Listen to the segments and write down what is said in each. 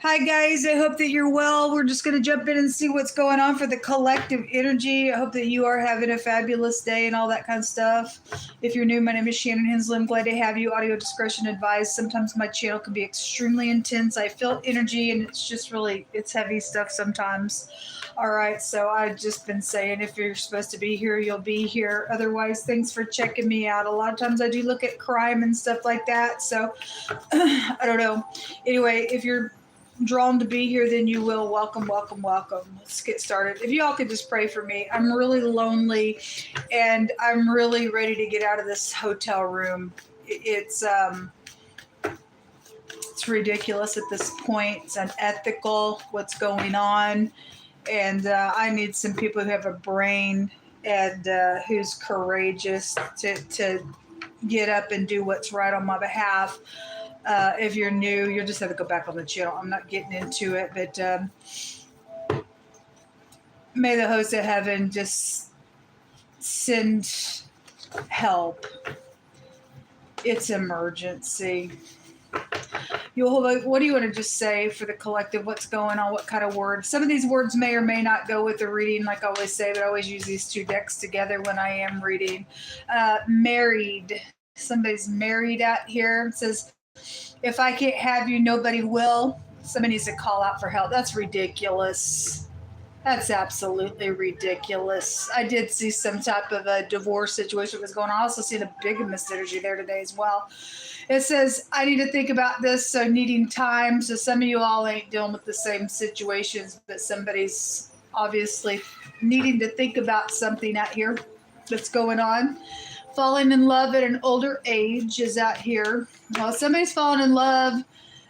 Hi guys, I hope that you're well. We're just going to jump in and see what's going on for the collective energy. I hope that you are having a fabulous day and all that kind of stuff. If you're new, my name is Shannon Hensley. I'm glad to have you. Audio discretion advised. Sometimes my channel can be extremely intense. I feel energy and it's just really, it's heavy stuff sometimes. All right, so I've just been saying if you're supposed to be here, you'll be here. Otherwise, thanks for checking me out. A lot of times I do look at crime and stuff like that, so I don't know. Anyway, if you're drawn to be here, then you will. Welcome, welcome, welcome. Let's get started. If you all could just pray for me. I'm really lonely and I'm really ready to get out of this hotel room. It's ridiculous at this point. It's unethical what's going on. And I need some people who have a brain and who's courageous to get up and do what's right on my behalf. If you're new, you'll just have to go back on the channel. I'm not getting into it, but may the host of heaven just send help. It's emergency. What do you want to just say for the collective? What's going on? What kind of words? Some of these words may or may not go with the reading, like I always say, but I always use these two decks together when I am reading. Married. Somebody's married out here. It says, if I can't have you, nobody will. Somebody needs to call out for help. That's ridiculous. That's absolutely ridiculous. I did see some type of a divorce situation that was going on. I also see the bigamist energy there today as well. It says, I need to think about this, so needing time. So some of you all ain't dealing with the same situations, but somebody's obviously needing to think about something out here that's going on. Falling in love at an older age is out here. Well, somebody's falling in love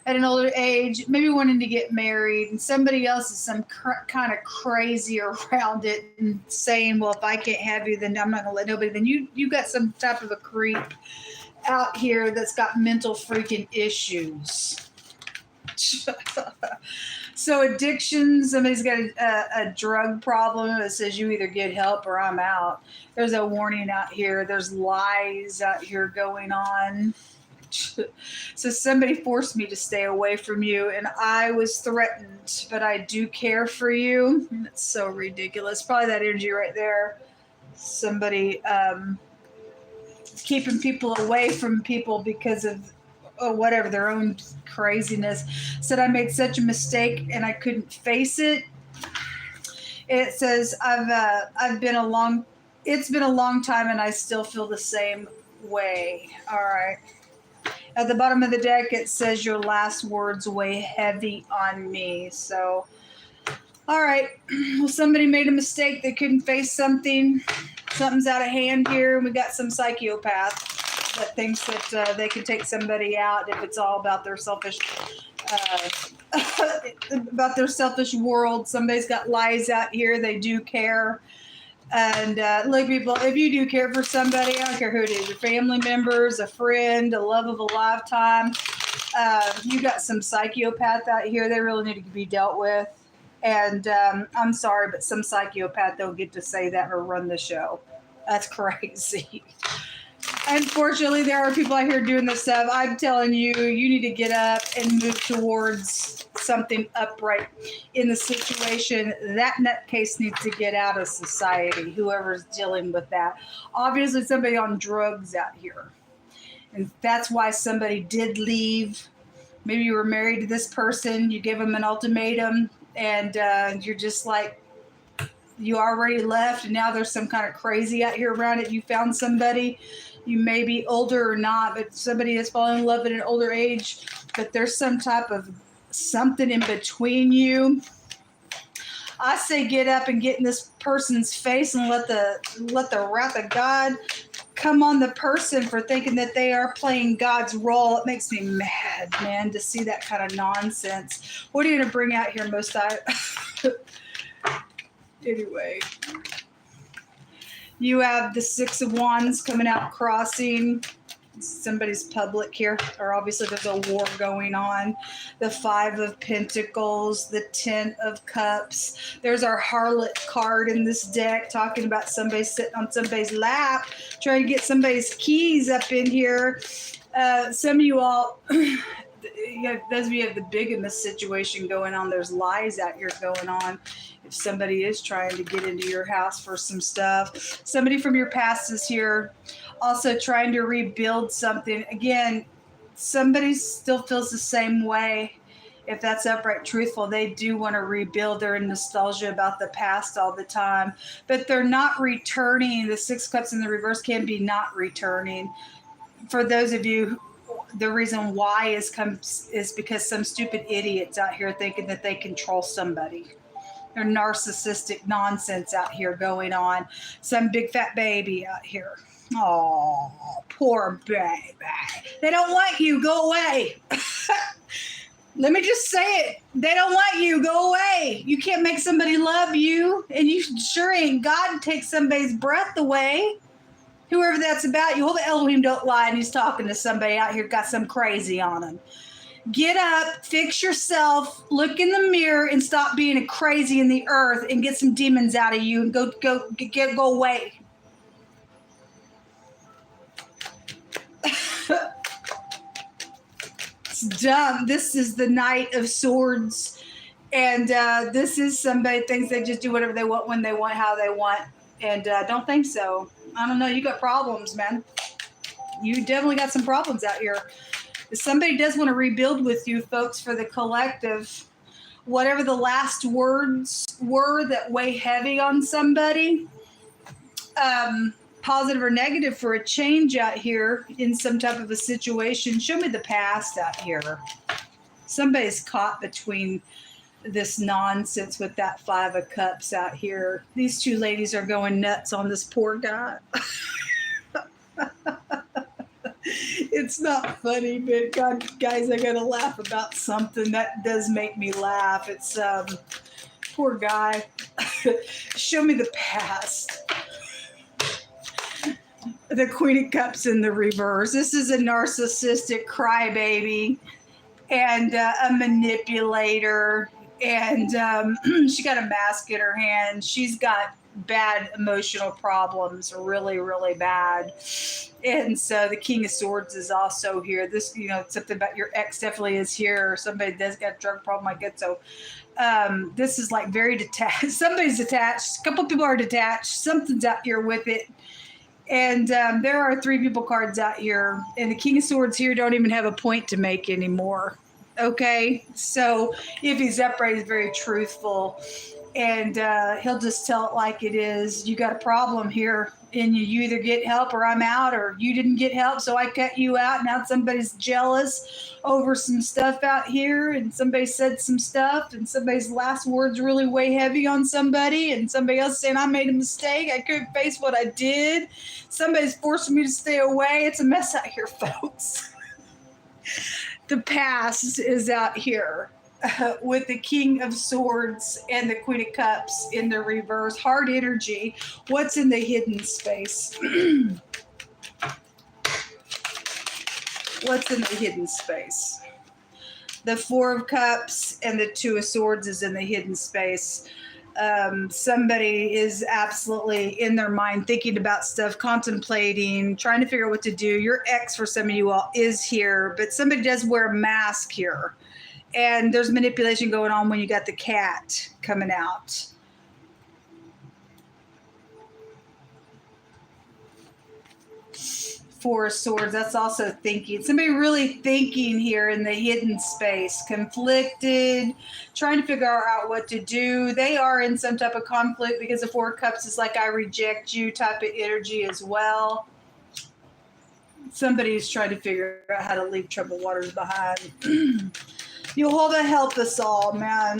at an older age, maybe wanting to get married, and somebody else is some kind of crazy around it and saying, well, if I can't have you, then I'm not going to let nobody. Then you got some type of a creep out here that's got mental freaking issues. So addiction, somebody's got a drug problem that says you either get help or I'm out. There's a warning out here. There's lies out here going on. So somebody forced me to stay away from you and I was threatened, but I do care for you. That's so ridiculous. Probably that energy right there. Somebody keeping people away from people because of whatever, their own craziness. Said I made such a mistake and I couldn't face it. It says it's been a long time and I still feel the same way. All right. At the bottom of the deck, it says your last words weigh heavy on me. So, all right. Well, somebody made a mistake. They couldn't face something. Something's out of hand here. We got some psychopath that thinks that they can take somebody out if it's all about their selfish world. Somebody's got lies out here. They do care. And look, people, if you do care for somebody, I don't care who it is, your family members, a friend, a love of a lifetime, you got some psychopath out here. They really need to be dealt with. And I'm sorry, but some psychopath don't get to say that or run the show. That's crazy. Unfortunately, there are people out here doing this stuff. I'm telling you, you need to get up and move towards something upright in the situation. That nutcase needs to get out of society, whoever's dealing with that. Obviously, somebody on drugs out here. And that's why somebody did leave. Maybe you were married to this person. You give them an ultimatum, and you're just like, you already left, and now there's some kind of crazy out here around it. You found somebody. You may be older or not, but somebody is falling in love at an older age, but there's some type of something in between you. I say get up and get in this person's face and let the wrath of God come on the person for thinking that they are playing God's role. It makes me mad, man, to see that kind of nonsense. What are you going to bring out here, most Anyway. You have the Six of Wands coming out, crossing. Somebody's public here, or obviously there's a war going on. The Five of Pentacles, the Ten of Cups. There's our Harlot card in this deck, talking about somebody sitting on somebody's lap, trying to get somebody's keys up in here. Some of you all those of you have the bigamous situation going on, there's lies out here going on. If somebody is trying to get into your house for some stuff, somebody from your past is here, also trying to rebuild something. Again, somebody still feels the same way. If that's upright truthful, they do want to rebuild. They're in nostalgia about the past all the time, but they're not returning. The Six Cups in the reverse can be not returning. For those of you, the reason why is because some stupid idiots out here thinking that they control somebody. There's narcissistic nonsense out here going on. Some big fat baby out here. Oh, poor baby. They don't want you. Go away. Let me just say it. They don't want you. Go away. You can't make somebody love you. And you sure ain't God to take somebody's breath away. Whoever that's about, you hold the Elohim don't lie, and he's talking to somebody out here, got some crazy on him. Get up, fix yourself, look in the mirror, and stop being a crazy in the earth, and get some demons out of you, and go away. It's dumb. This is the Knight of Swords, and this is somebody thinks they just do whatever they want, when they want, how they want, and don't think so. I don't know. You got problems, man. You definitely got some problems out here. If somebody does want to rebuild with you, folks, for the collective, whatever the last words were that weigh heavy on somebody, positive or negative for a change out here in some type of a situation, show me the past out here. Somebody's caught between this nonsense with that Five of Cups out here. These two ladies are going nuts on this poor guy. It's not funny, but God, guys, I gotta laugh about something that does make me laugh. It's poor guy. Show me the past. The Queen of Cups in the reverse. This is a narcissistic crybaby and a manipulator. And she got a mask in her hand. She's got bad emotional problems, really, really bad. And so the King of Swords is also here. This, something about your ex definitely is here. Or somebody does got a drug problem like it. So this is like very detached. Somebody's attached. A couple people are detached. Something's out here with it. And there are 3 people cards out here. And the King of Swords here don't even have a point to make anymore. Okay, so if he's upright, he's very truthful, and he'll just tell it like it is. You got a problem here, and you either get help or I'm out, or you didn't get help, so I cut you out. Now somebody's jealous over some stuff out here, and somebody said some stuff, and somebody's last words really weigh heavy on somebody, and somebody else saying, I made a mistake, I couldn't face what I did. Somebody's forcing me to stay away. It's a mess out here, folks. The past is out here with the King of Swords and the Queen of Cups in the reverse. Hard energy. What's in the hidden space? What's in the hidden space? The Four of Cups and the Two of Swords is in the hidden space. Somebody is absolutely in their mind thinking about stuff, contemplating, trying to figure out what to do. Your ex, for some of you all, is here, but somebody does wear a mask here. And there's manipulation going on when you got the cat coming out. Four of Swords, that's also thinking. Somebody really thinking here in the hidden space, conflicted, trying to figure out what to do. They are in some type of conflict because the Four of Cups is like I reject you type of energy as well. Somebody's trying to figure out how to leave troubled waters behind. Jehovah help us all, man.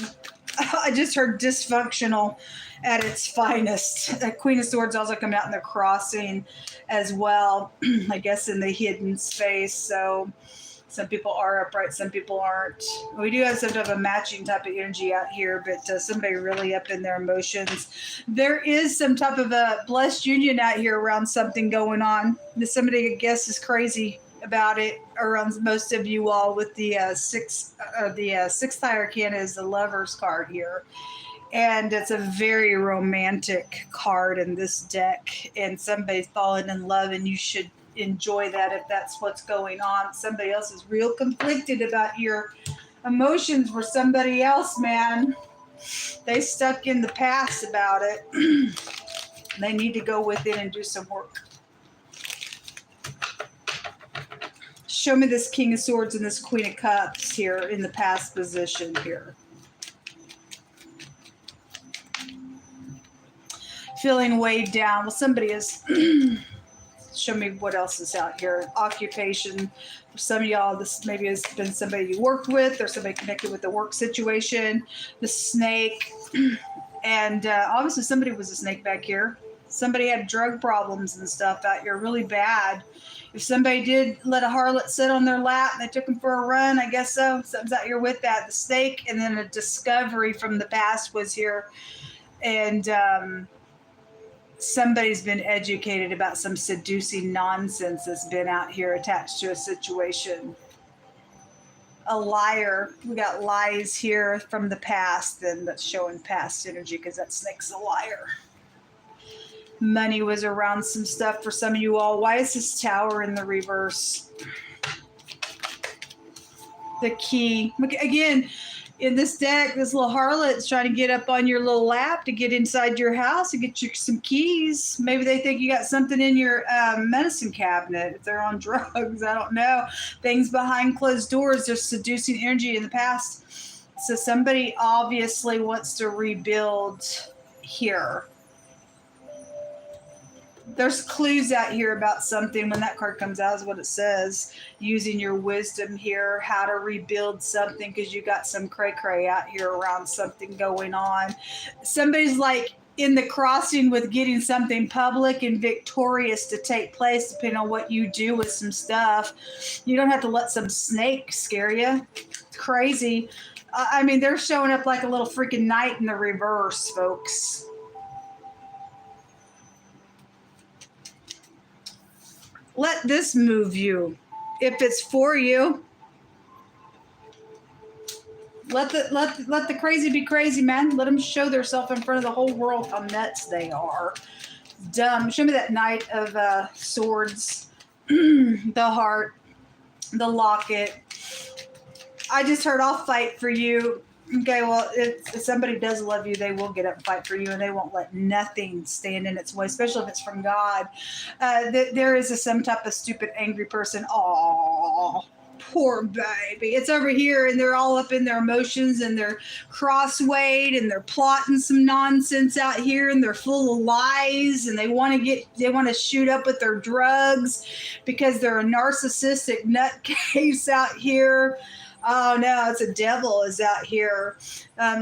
I just heard dysfunctional at its finest. Queen of Swords also coming out in the crossing as well, I guess in the hidden space. So some people are upright, some people aren't. We do have some type of matching type of energy out here, but somebody really up in their emotions. There is some type of a blessed union out here around something going on. Somebody, I guess, is crazy about it around most of you all with the sixth high arcana is the Lover's card here. And it's a very romantic card in this deck. And somebody's fallen in love, and you should enjoy that if that's what's going on. Somebody else is real conflicted about your emotions for somebody else, man. They stuck in the past about it. They need to go within and do some work. Show me this King of Swords and this Queen of Cups here in the past position here. Feeling weighed down. Well, somebody is... Show me what else is out here. Occupation. For some of y'all, this maybe has been somebody you worked with or somebody connected with the work situation. The snake. And obviously somebody was a snake back here. Somebody had drug problems and stuff out here really bad. If somebody did let a harlot sit on their lap and they took them for a run, I guess so. Something's out here with that. The snake, and then a discovery from the past was here. And somebody's been educated about some seducing nonsense that's been out here attached to a situation. A liar. We got lies here from the past, and that's showing past energy because that snake's a liar. Money was around some stuff for some of you all. Why is this Tower in the reverse? The key. Again, in this deck, this little harlot's trying to get up on your little lap to get inside your house and get you some keys. Maybe they think you got something in your medicine cabinet. If they're on drugs, I don't know. Things behind closed doors. There's seducing energy in the past. So somebody obviously wants to rebuild here. There's clues out here about something. When that card comes out is what it says. Using your wisdom here, how to rebuild something, because you got some cray-cray out here around something going on. Somebody's like in the crossing with getting something public and victorious to take place, depending on what you do with some stuff. You don't have to let some snake scare you. It's crazy. I mean, they're showing up like a little freaking knight in the reverse, folks. Let this move you. If it's for you, let the crazy be crazy, man. Let them show themselves in front of the whole world how nuts they are. Dumb. Show me that Knight of Swords, the heart, the locket. I just heard, I'll fight for you. Okay, well, if somebody does love you, they will get up and fight for you, and they won't let nothing stand in its way, especially if it's from God. There is some type of stupid, angry person. Oh, poor baby. It's over here, and they're all up in their emotions, and they're cross-weighed, and they're plotting some nonsense out here, and they're full of lies, and they want to shoot up with their drugs because they're a narcissistic nutcase out here. Oh no, it's a devil is out here.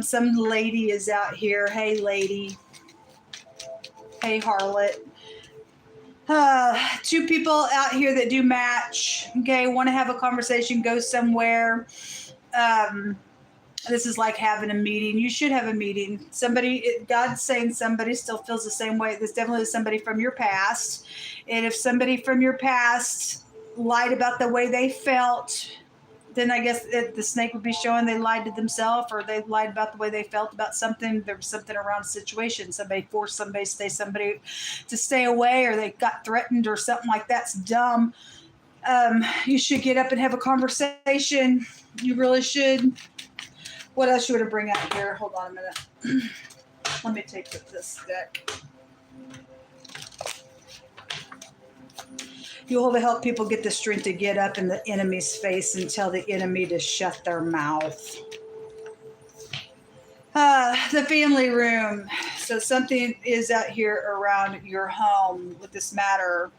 Some lady is out here. Hey lady. Hey harlot. Two people out here that do match. Okay, want to have a conversation, go somewhere. This is like having a meeting. You should have a meeting. God's saying somebody still feels the same way. This definitely is somebody from your past. And if somebody from your past lied about the way they felt, then I guess the snake would be showing they lied to themselves, or they lied about the way they felt about something. There was something around a situation. Somebody forced somebody to stay away, or they got threatened or something like that's dumb. You should get up and have a conversation. You really should. What else you want to bring out here? Hold on a minute. Let me take this deck. You'll help people get the strength to get up in the enemy's face and tell the enemy to shut their mouth. The family room. So something is out here around your home with this matter.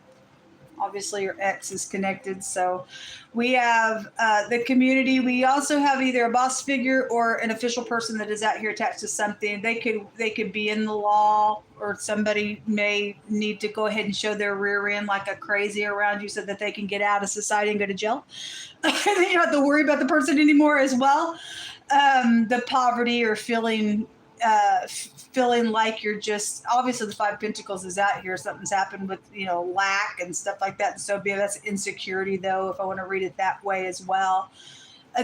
Obviously, your ex is connected. So we have the community. We also have either a boss figure or an official person that is out here attached to something. They could be in the law, or somebody may need to go ahead and show their rear end like a crazy around you so that they can get out of society and go to jail. And then you don't have to worry about the person anymore as well. The poverty or feeling like you're just, obviously the Five of Pentacles is out here. Something's happened with, lack and stuff like that. So that's insecurity, though, if I want to read it that way as well.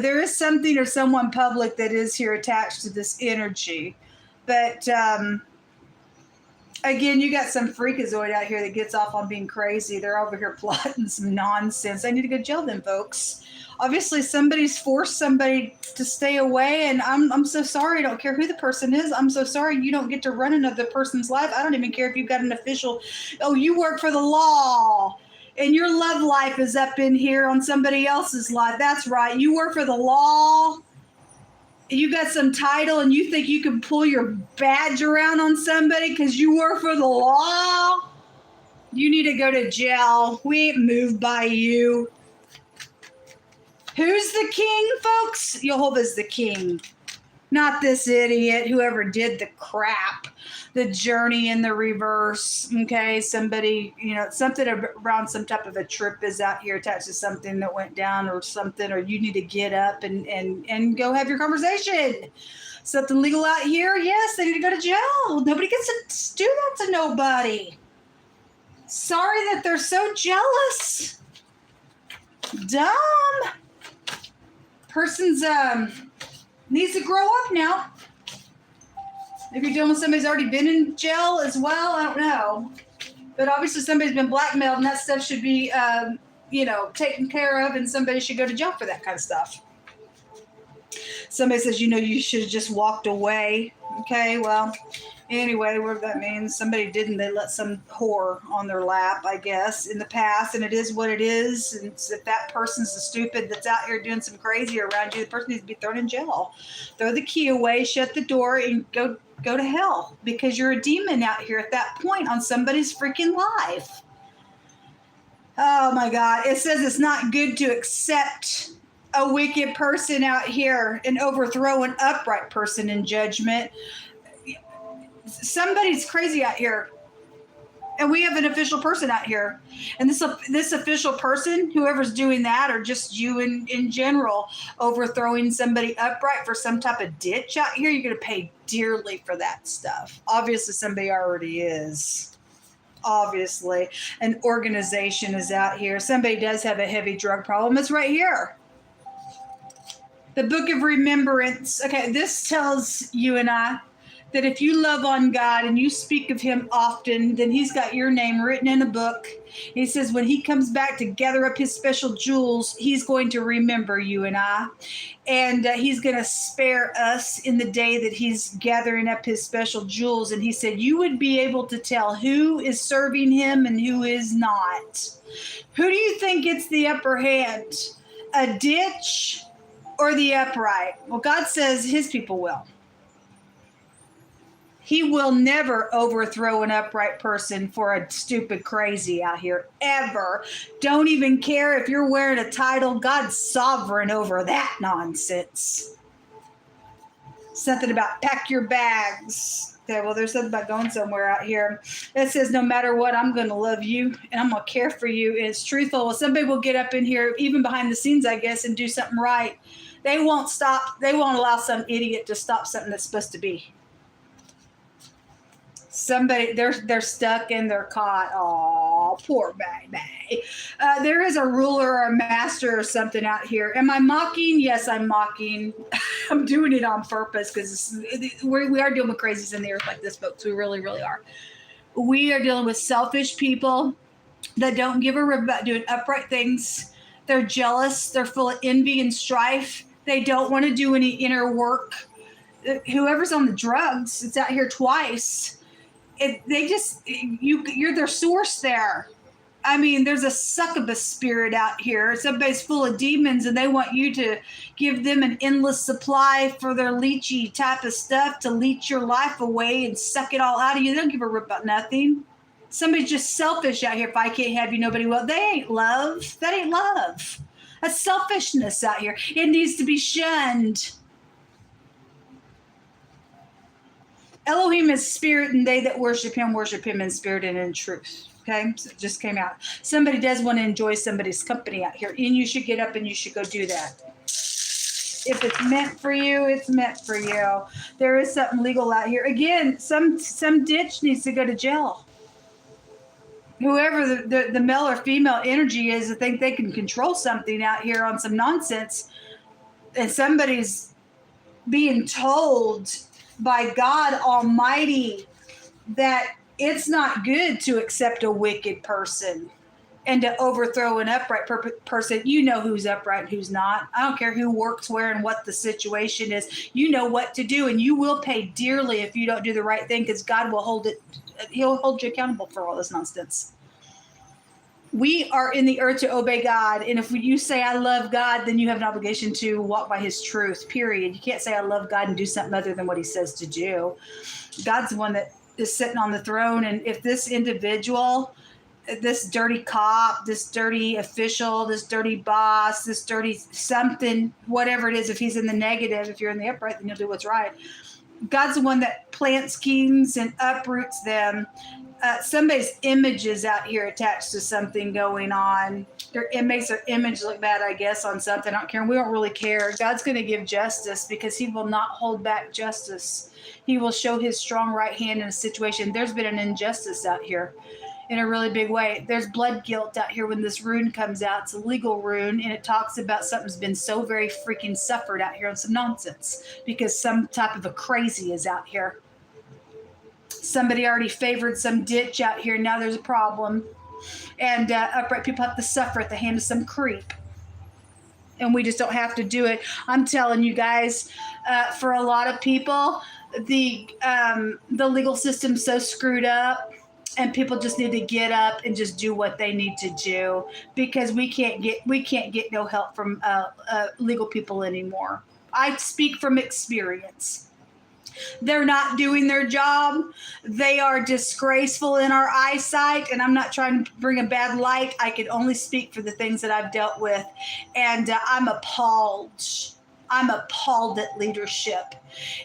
There is something or someone public that is here attached to this energy. But Again, you got some freakazoid out here that gets off on being crazy. They're over here plotting some nonsense. I need to go jail then, folks. Obviously, somebody's forced somebody to stay away, and I'm so sorry. I don't care who the person is. I'm so sorry you don't get to run another person's life. I don't even care if you've got an official. Oh, you work for the law, and your love life is up in here on somebody else's life. That's right. You work for the law. You got some title and you think you can pull your badge around on somebody because you work for the law? You need to go to jail. We ain't moved by you. Who's the king, folks? Jehovah's the king. Not this idiot, whoever did the crap, the journey in the reverse. Okay, somebody, something around some type of a trip is out here attached to something that went down or something, or you need to get up and go have your conversation. Something legal out here? Yes, they need to go to jail. Nobody gets to do that to nobody. Sorry that they're so jealous. Dumb. Person's, needs to grow up now. If you're dealing with somebody who's already been in jail as well, I don't know. But obviously somebody's been blackmailed and that stuff should be, taken care of, and somebody should go to jail for that kind of stuff. Somebody says, you should have just walked away. Okay, well, anyway, whatever that means. Somebody didn't. They let some whore on their lap, I guess, in the past, and it is what it is. And if that person's the stupid that's out here doing some crazy around you, the person needs to be thrown in jail. Throw the key away, shut the door, and go to hell, because you're a demon out here at that point on somebody's freaking life. Oh, my God. It says it's not good to accept a wicked person out here and overthrow an upright person in judgment. Somebody's crazy out here, and we have an official person out here, and this official person, whoever's doing that, or just you in general, overthrowing somebody upright for some type of ditch out here, you're going to pay dearly for that stuff. Obviously somebody already is. Obviously an organization is out here. Somebody does have a heavy drug problem. It's right here. The Book of Remembrance. Okay, this tells you and I that if you love on God and you speak of him often, then he's got your name written in a book. He says when he comes back to gather up his special jewels, he's going to remember you and I. And he's going to spare us in the day that he's gathering up his special jewels. And he said you would be able to tell who is serving him and who is not. Who do you think gets the upper hand? A ditch or the upright? Well, God says his people will. He will never overthrow an upright person for a stupid crazy out here, ever. Don't even care if you're wearing a title. God's sovereign over that nonsense. Something about pack your bags. Okay, well, there's something about going somewhere out here. It says, no matter what, I'm going to love you and I'm going to care for you. And it's truthful. Well, somebody will get up in here, even behind the scenes, I guess, and do something right. They won't stop. They won't allow some idiot to stop something that's supposed to be. Somebody, they're stuck and they're caught. Oh, poor baby. There is a ruler or a master or something out here. Am I mocking? Yes, I'm mocking. I'm doing it on purpose because we are dealing with crazies in the earth like this, folks. We really, really are. We are dealing with selfish people that don't give a rip about doing upright things. They're jealous. They're full of envy and strife. They don't want to do any inner work. Whoever's on the drugs, it's out here twice. You're their source there. I mean, there's a succubus spirit out here. Somebody's full of demons and they want you to give them an endless supply for their leechy type of stuff to leech your life away and suck it all out of you. They don't give a rip about nothing. Somebody's just selfish out here. If I can't have you, nobody will. They ain't love. That ain't love. That's selfishness out here. It needs to be shunned. Elohim is spirit, and they that worship him in spirit and in truth. Okay, so it just came out. Somebody does want to enjoy somebody's company out here, and you should get up and you should go do that. If it's meant for you, it's meant for you. There is something legal out here. Again, some ditch needs to go to jail. Whoever the male or female energy is, I think they can control something out here on some nonsense, and somebody's being told by God Almighty that It's not good to accept a wicked person and to overthrow an upright person. You know who's upright and who's not. I don't care who works where and what the situation is. You know what to do, and you will pay dearly if you don't do the right thing, because God will hold it. He'll hold you accountable for all this nonsense. We are in the earth to obey God, and if you say I love God, then you have an obligation to walk by his truth, period. You can't say I love God and do something other than what he says to do. God's the one that is sitting on the throne, and if this individual, this dirty cop, this dirty official, this dirty boss, this dirty something, whatever it is, if he's in the negative, if you're in the upright, then you'll do what's right. God's the one that plants kings and uproots them. Somebody's image is out here attached to something going on. It makes their image look bad, I guess, on something. I don't care. We don't really care. God's going to give justice because he will not hold back justice. He will show his strong right hand in a situation. There's been an injustice out here in a really big way. There's blood guilt out here when this rune comes out. It's a legal rune, and it talks about something's been so very freaking suffered out here on some nonsense because some type of a crazy is out here. Somebody already favored some ditch out here. Now there's a problem. And upright people have to suffer at the hand of some creep. And we just don't have to do it. I'm telling you guys, for a lot of people, the legal system's so screwed up, and people just need to get up and just do what they need to do, because we can't get no help from legal people anymore. I speak from experience. They're not doing their job. They are disgraceful in our eyesight, and I'm not trying to bring a bad light. I can only speak for the things that I've dealt with, and I'm appalled. I'm appalled at leadership.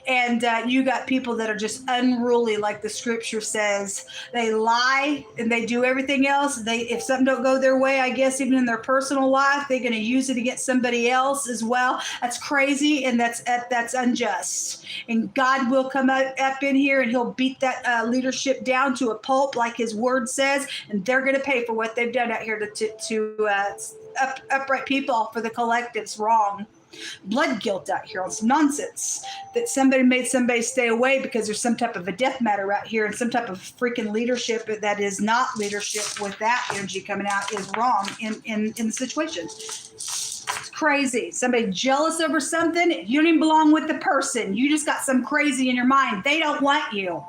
And you got people that are just unruly, like the scripture says. They lie and they do everything else. If something don't go their way, I guess even in their personal life, they're going to use it against somebody else as well. That's crazy, and that's unjust. And God will come up in here, and he'll beat that leadership down to a pulp, like his word says, and they're going to pay for what they've done out here to upright people for the collective's wrong. Blood guilt out here on some nonsense that somebody made somebody stay away because there's some type of a death matter out here, and some type of freaking leadership that is not leadership with that energy coming out is wrong in the situation. It's crazy. Somebody jealous over something. You don't even belong with the person. You just got some crazy in your mind. They don't want you.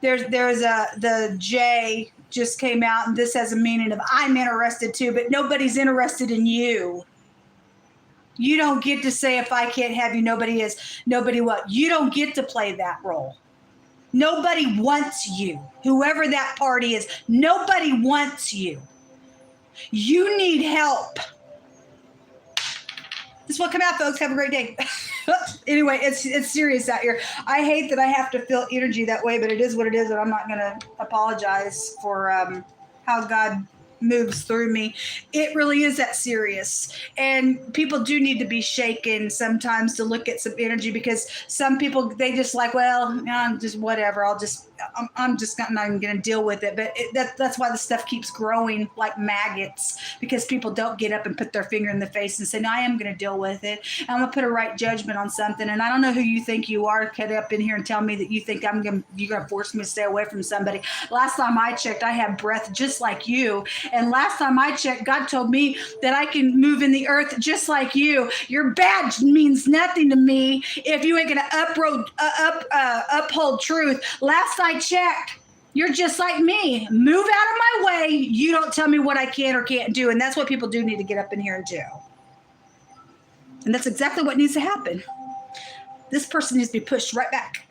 The J just came out, and this has a meaning of I'm interested too, but nobody's interested in you. You don't get to say, if I can't have you, nobody is. Nobody what? You don't get to play that role. Nobody wants you. Whoever that party is, nobody wants you. You need help. This will come out, folks. Have a great day. Anyway, it's serious out here. I hate that I have to feel energy that way, but it is what it is, and I'm not going to apologize for how God moves through me. It really is that serious, and people do need to be shaken sometimes to look at some energy, because some people, they just like, well, I'm just whatever, I'm just not even going to deal with it. But that's why the stuff keeps growing like maggots, because people don't get up and put their finger in the face and say, no, I am going to deal with it. I'm going to put a right judgment on something. And I don't know who you think you are, cut up in here and tell me that you think you're going to force me to stay away from somebody. Last time I checked, I have breath just like you. And last time I checked, God told me that I can move in the earth just like you. Your badge means nothing to me if you ain't going to uphold truth. Last I checked, you're just like me. Move out of my way. You don't tell me what I can or can't do. And that's what people do need to get up in here and do. And that's exactly what needs to happen. This person needs to be pushed right back.